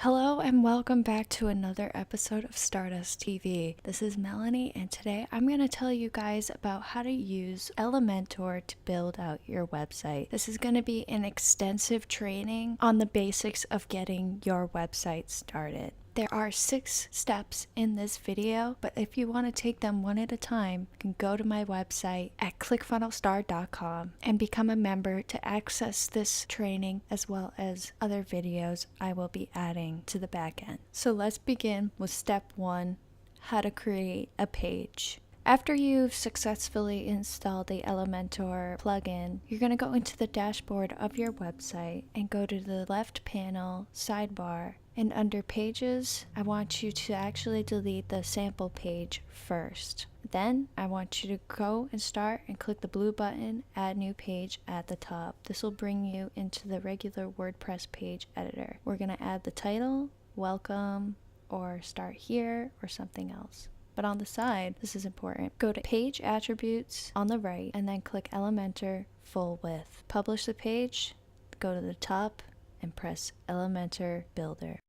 Hello and welcome back to another episode of Stardust TV. This is Melanie and today I'm going to tell you guys about how to use Elementor to build out your website. This is going to be an extensive training on the basics of getting your website started. There are 6 steps in this video, but if you want to take them one at a time, you can go to my website at clickfunnelstar.com and become a member to access this training as well as other videos I will be adding to the back end. So let's begin with step 1, how to create a page. After you've successfully installed the Elementor plugin, you're going to go into the dashboard of your website and go to the left panel sidebar, and under pages, I want you to actually delete the sample page first. Then I want you to go and start and click the blue button, add new page at the top. This will bring you into the regular WordPress page editor. We're going to add the title, welcome, or start here, or something else. But on the side, this is important, go to page attributes on the right and then click Elementor full width. Publish the page, go to the top and press Elementor Builder.